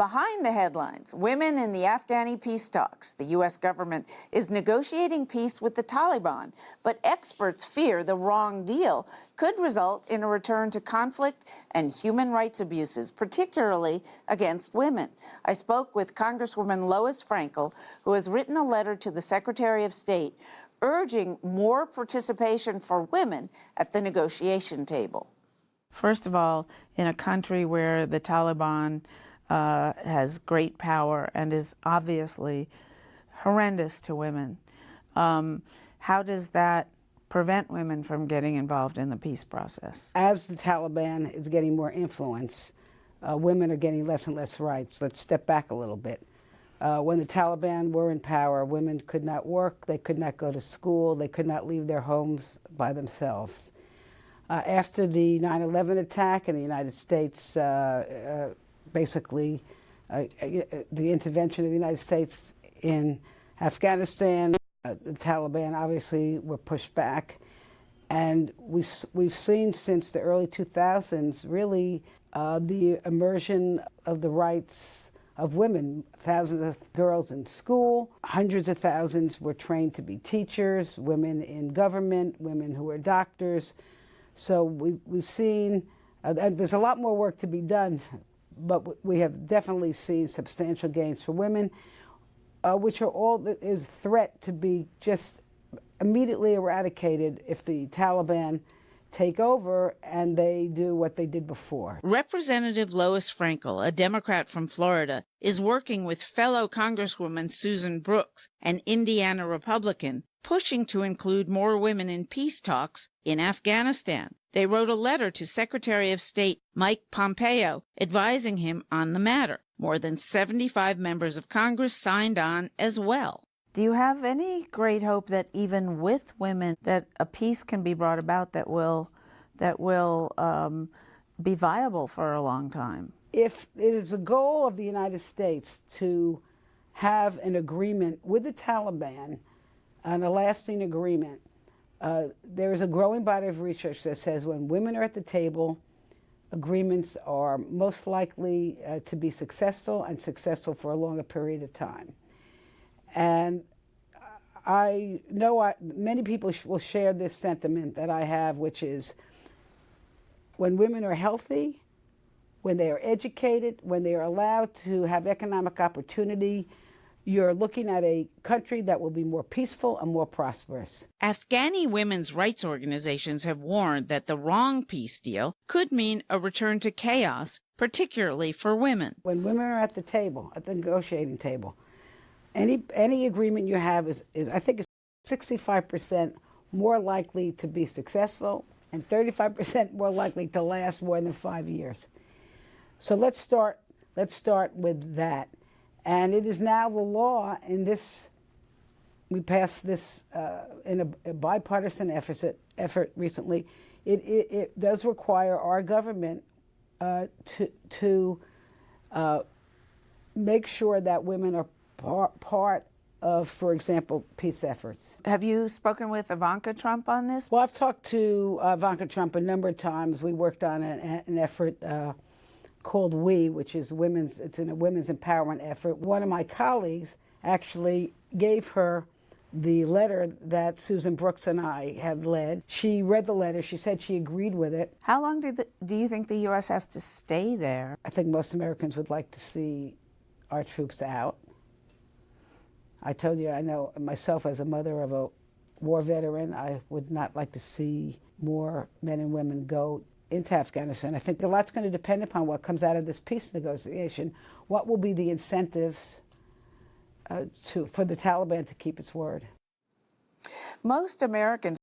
Behind the headlines, women in the Afghani peace talks. The U.S. government is negotiating peace with the Taliban, but experts fear the wrong deal could result in a return to conflict and human rights abuses, particularly against women. I spoke with Congresswoman Lois Frankel, who has written a letter to the Secretary of State urging more participation for women at the negotiation table. First of all, in a country where the Taliban has great power and is obviously horrendous to women, how does that prevent women from getting involved in the peace process? As the Taliban is getting more influence, women are getting less and less rights. Let's step back a little bit. When the Taliban were in power, women could not work, they could not go to school, they could not leave their homes by themselves. After the 9/11 attack in the United States, basically the intervention of the United States in Afghanistan, the Taliban obviously were pushed back. And we've seen since the early 2000s really the immersion of the rights of women. Thousands of girls in school, hundreds of thousands were trained to be teachers, women in government, women who are doctors. So we've seen, there's a lot more work to be done, but we have definitely seen substantial gains for women, which are all is threat to be just immediately eradicated if the Taliban take over and they do what they did before. Representative Lois Frankel, a Democrat from Florida, is working with fellow Congresswoman Susan Brooks, an Indiana Republican, pushing to include more women in peace talks in Afghanistan. They wrote a letter to Secretary of State Mike Pompeo advising him on the matter. More than 75 members of Congress signed on as well. Do you have any great hope that even with women that a peace can be brought about that will be viable for a long time? If it is a goal of the United States to have an agreement with the Taliban, and a lasting agreement, there is a growing body of research that says when women are at the table, agreements are most likely to be successful and successful for a longer period of time. And I know many people will share this sentiment that I have, which is when women are healthy, when they are educated, when they are allowed to have economic opportunity, you're looking at a country that will be more peaceful and more prosperous. Afghani women's rights organizations have warned that the wrong peace deal could mean a return to chaos, particularly for women. When women are at the table, at the negotiating table, any agreement you have is I think it's 65% more likely to be successful and 35% more likely to last more than 5 years. So let's start with that. And it is now the law in this, we passed this in a bipartisan effort recently. It does require our government to make sure that women are part of, for example, peace efforts. Have you spoken with Ivanka Trump on this? Well, I've talked to Ivanka Trump a number of times. We worked on an effort called WE, which is it's a women's empowerment effort. One of my colleagues actually gave her the letter that Susan Brooks and I have led. She read the letter. She said she agreed with it. How long do you think the U.S. has to stay there? I think most Americans would like to see our troops out. I told you, I know myself as a mother of a war veteran, I would not like to see more men and women go into Afghanistan. I think a lot's going to depend upon what comes out of this peace negotiation. What will be the incentives for the Taliban to keep its word? Most Americans